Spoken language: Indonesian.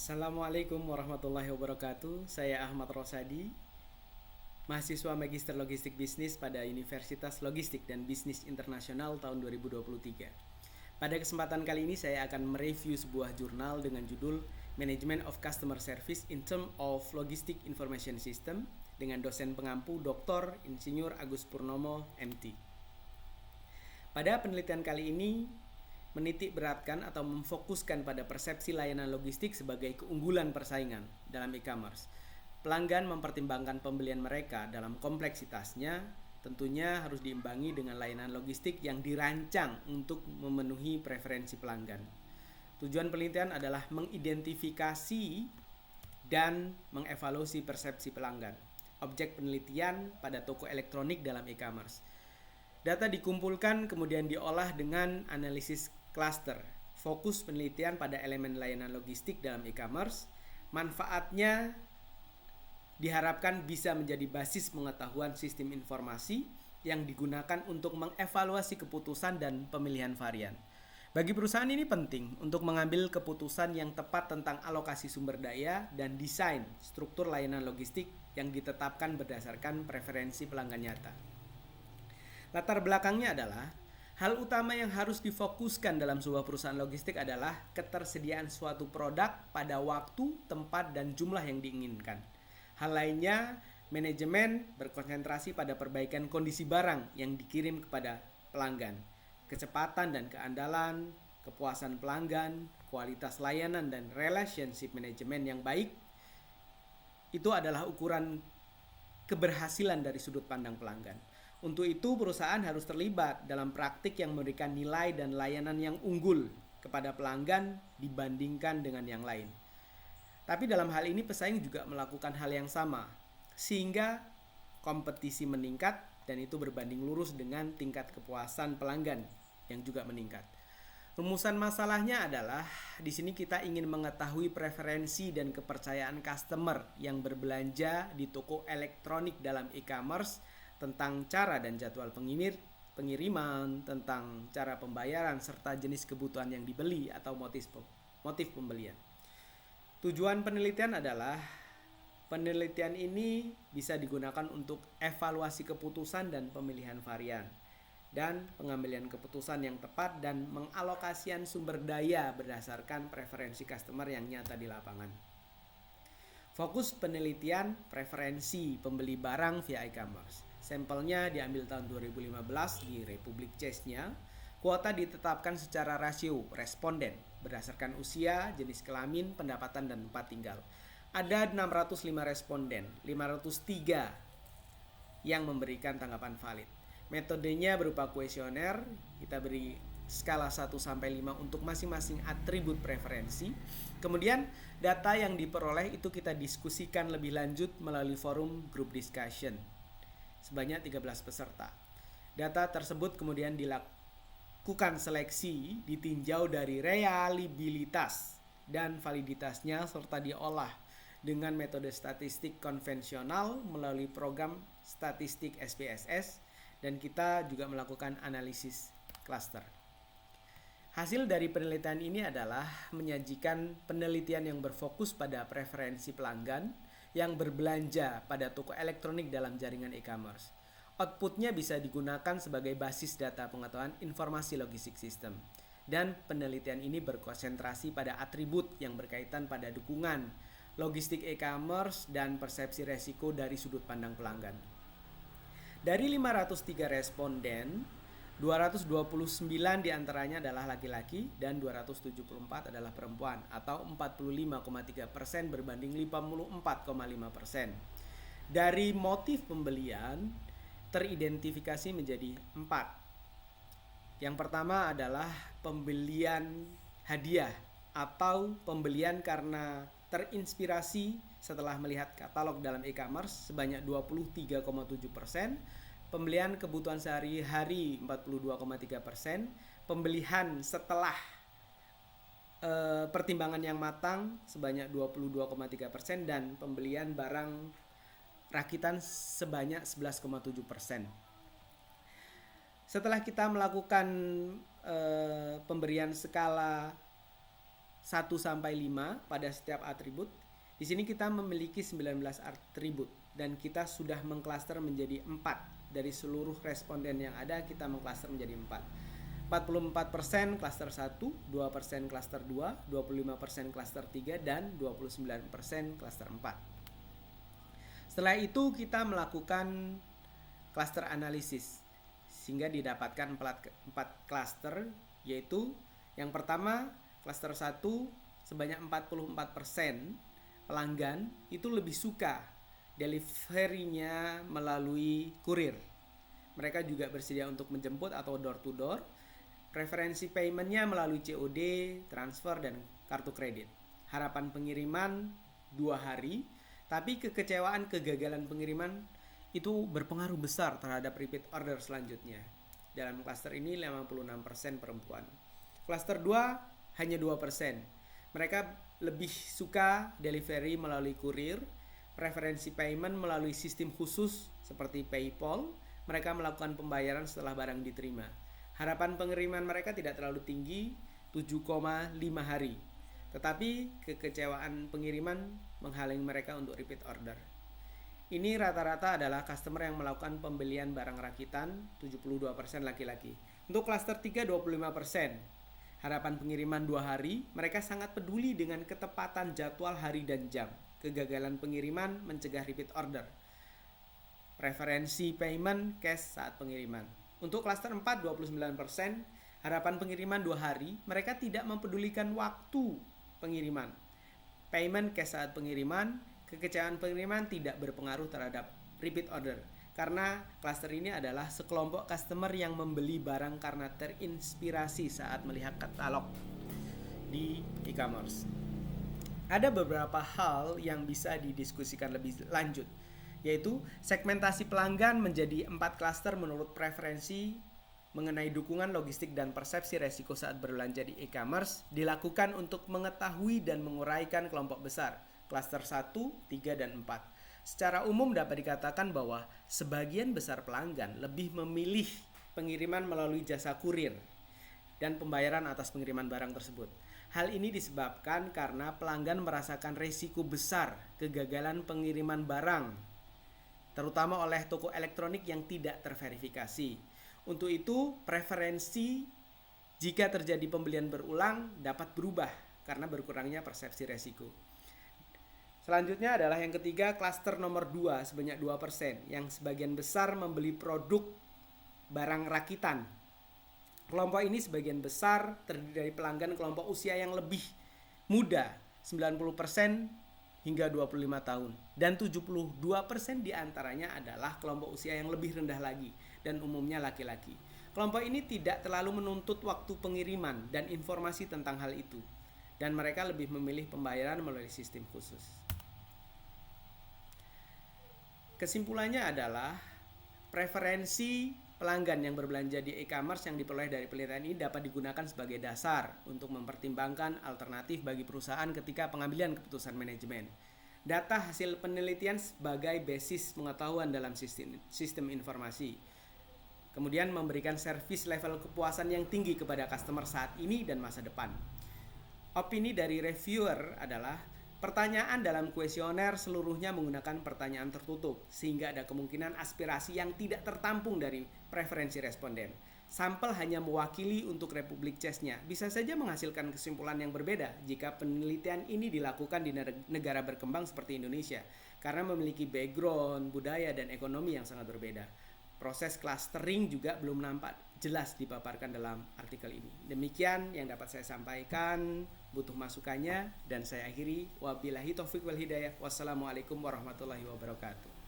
Assalamualaikum warahmatullahi wabarakatuh. Saya Ahmad Rosadi, mahasiswa Magister Logistik Bisnis pada Universitas Logistik dan Bisnis Internasional tahun 2023. Pada kesempatan kali ini saya akan mereview sebuah jurnal dengan judul Management of Customer Service in Terms of Logistic Information System dengan dosen pengampu Dr. Insinyur Agus Purnomo, MT. Pada penelitian kali ini menitik beratkan atau memfokuskan pada persepsi layanan logistik sebagai keunggulan persaingan dalam e-commerce. Pelanggan mempertimbangkan pembelian mereka dalam kompleksitasnya, tentunya harus diimbangi dengan layanan logistik yang dirancang untuk memenuhi preferensi pelanggan. Tujuan penelitian adalah mengidentifikasi dan mengevaluasi persepsi pelanggan. Objek penelitian pada toko elektronik dalam e-commerce. Data dikumpulkan kemudian diolah dengan analisis cluster. Fokus penelitian pada elemen layanan logistik dalam e-commerce. Manfaatnya diharapkan bisa menjadi basis pengetahuan sistem informasi yang digunakan untuk mengevaluasi keputusan dan pemilihan varian. Bagi perusahaan ini penting untuk mengambil keputusan yang tepat tentang alokasi sumber daya dan desain struktur layanan logistik yang ditetapkan berdasarkan preferensi pelanggan nyata. Latar belakangnya adalah hal utama yang harus difokuskan dalam sebuah perusahaan logistik adalah ketersediaan suatu produk pada waktu, tempat, dan jumlah yang diinginkan. Hal lainnya, manajemen berkonsentrasi pada perbaikan kondisi barang yang dikirim kepada pelanggan. Kecepatan dan keandalan, kepuasan pelanggan, kualitas layanan, dan relationship manajemen yang baik itu adalah ukuran keberhasilan dari sudut pandang pelanggan. Untuk itu, perusahaan harus terlibat dalam praktik yang memberikan nilai dan layanan yang unggul kepada pelanggan dibandingkan dengan yang lain. Tapi dalam hal ini pesaing juga melakukan hal yang sama, sehingga kompetisi meningkat dan itu berbanding lurus dengan tingkat kepuasan pelanggan yang juga meningkat. Rumusan masalahnya adalah di sini kita ingin mengetahui preferensi dan kepercayaan customer yang berbelanja di toko elektronik dalam e-commerce tentang cara dan jadwal pengiriman, tentang cara pembayaran serta jenis kebutuhan yang dibeli atau motif pembelian. Tujuan penelitian adalah penelitian ini bisa digunakan untuk evaluasi keputusan dan pemilihan varian dan pengambilan keputusan yang tepat dan mengalokasian sumber daya berdasarkan preferensi customer yang nyata di lapangan. Fokus penelitian preferensi pembeli barang via e-commerce. Sampelnya diambil tahun 2015 di Republik Czechia. Kuota ditetapkan secara rasio responden berdasarkan usia, jenis kelamin, pendapatan, dan tempat tinggal. Ada 605 responden, 503 yang memberikan tanggapan valid. Metodenya berupa kuesioner, kita beri skala 1 sampai 5 untuk masing-masing atribut preferensi. Kemudian data yang diperoleh itu kita diskusikan lebih lanjut melalui forum group discussion sebanyak 13 peserta. Data tersebut kemudian dilakukan seleksi ditinjau dari reliabilitas dan validitasnya serta diolah dengan metode statistik konvensional melalui program statistik SPSS dan kita juga melakukan analisis cluster. Hasil dari penelitian ini adalah menyajikan penelitian yang berfokus pada preferensi pelanggan yang berbelanja pada toko elektronik dalam jaringan e-commerce. Outputnya bisa digunakan sebagai basis data pengetahuan informasi logistik sistem. Dan penelitian ini berkonsentrasi pada atribut yang berkaitan pada dukungan logistik e-commerce dan persepsi resiko dari sudut pandang pelanggan. Dari 503 responden, 229 diantaranya adalah laki-laki dan 274 adalah perempuan atau 45,3% berbanding 54,5%. Dari motif pembelian teridentifikasi menjadi 4. Yang pertama adalah pembelian hadiah atau pembelian karena terinspirasi setelah melihat katalog dalam e-commerce sebanyak 23,7%. Pembelian kebutuhan sehari-hari 42,3%, pembelian setelah pertimbangan yang matang sebanyak 22,3% dan pembelian barang rakitan sebanyak 11,7%. Setelah kita melakukan pemberian skala 1 sampai 5 pada setiap atribut. Di sini kita memiliki 19 atribut dan kita sudah mengklaster menjadi 4. Dari seluruh responden yang ada kita mengklaster menjadi 4. 44% klaster 1, 2% klaster 2, 25% klaster 3, dan 29% klaster 4. Setelah itu kita melakukan klaster analisis sehingga didapatkan 4 klaster, yaitu yang pertama klaster 1 sebanyak 44% pelanggan itu lebih suka delivery-nya melalui kurir. Mereka juga bersedia untuk menjemput atau door to door. Preferensi payment-nya melalui COD, transfer, dan kartu kredit. Harapan pengiriman 2 hari, tapi kegagalan pengiriman itu berpengaruh besar terhadap repeat order selanjutnya. Dalam klaster ini 56% perempuan. Klaster 2 hanya 2%. Mereka lebih suka delivery melalui kurir, preferensi payment melalui sistem khusus seperti PayPal. Mereka melakukan pembayaran setelah barang diterima. Harapan pengiriman mereka tidak terlalu tinggi, 7,5 hari. Tetapi kekecewaan pengiriman menghalangi mereka untuk repeat order. Ini rata-rata adalah customer yang melakukan pembelian barang rakitan, 72% laki-laki. Untuk klaster 3, 25%. Harapan pengiriman 2 hari, mereka sangat peduli dengan ketepatan jadwal hari dan jam. Kegagalan pengiriman mencegah repeat order. Preferensi payment cash saat pengiriman. Untuk klaster 4, 29%, harapan pengiriman 2 hari, mereka tidak mempedulikan waktu pengiriman. Payment cash saat pengiriman, kekecewaan pengiriman tidak berpengaruh terhadap repeat order. Karena klaster ini adalah sekelompok customer yang membeli barang karena terinspirasi saat melihat katalog di e-commerce. Ada beberapa hal yang bisa didiskusikan lebih lanjut, yaitu segmentasi pelanggan menjadi 4 klaster menurut preferensi mengenai dukungan logistik dan persepsi resiko saat berbelanja di e-commerce dilakukan untuk mengetahui dan menguraikan kelompok besar, klaster 1, 3, dan 4. Secara umum dapat dikatakan bahwa sebagian besar pelanggan lebih memilih pengiriman melalui jasa kurir dan pembayaran atas pengiriman barang tersebut. Hal ini disebabkan karena pelanggan merasakan risiko besar kegagalan pengiriman barang, terutama oleh toko elektronik yang tidak terverifikasi. Untuk itu, preferensi jika terjadi pembelian berulang dapat berubah karena berkurangnya persepsi resiko. Selanjutnya adalah yang ketiga, klaster nomor 2 sebanyak 2%, yang sebagian besar membeli produk barang rakitan. Kelompok ini sebagian besar terdiri dari pelanggan kelompok usia yang lebih muda, 90% hingga 25 tahun, dan 72% diantaranya adalah kelompok usia yang lebih rendah lagi dan umumnya laki-laki. Kelompok ini tidak terlalu menuntut waktu pengiriman dan informasi tentang hal itu, dan mereka lebih memilih pembayaran melalui sistem khusus. Kesimpulannya adalah preferensi pelanggan yang berbelanja di e-commerce yang diperoleh dari penelitian ini dapat digunakan sebagai dasar untuk mempertimbangkan alternatif bagi perusahaan ketika pengambilan keputusan manajemen. Data hasil penelitian sebagai basis pengetahuan dalam sistem informasi. Kemudian memberikan servis level kepuasan yang tinggi kepada customer saat ini dan masa depan. Opini dari reviewer adalah pertanyaan dalam kuesioner seluruhnya menggunakan pertanyaan tertutup, sehingga ada kemungkinan aspirasi yang tidak tertampung dari preferensi responden. Sampel hanya mewakili untuk Republik Chess-nya, bisa saja menghasilkan kesimpulan yang berbeda jika penelitian ini dilakukan di negara berkembang seperti Indonesia, karena memiliki background, budaya, dan ekonomi yang sangat berbeda. Proses clustering juga belum nampak jelas dipaparkan dalam artikel ini. Demikian yang dapat saya sampaikan, butuh masukannya, dan saya akhiri. Wabillahi taufiq wal hidayah. Wassalamualaikum warahmatullahi wabarakatuh.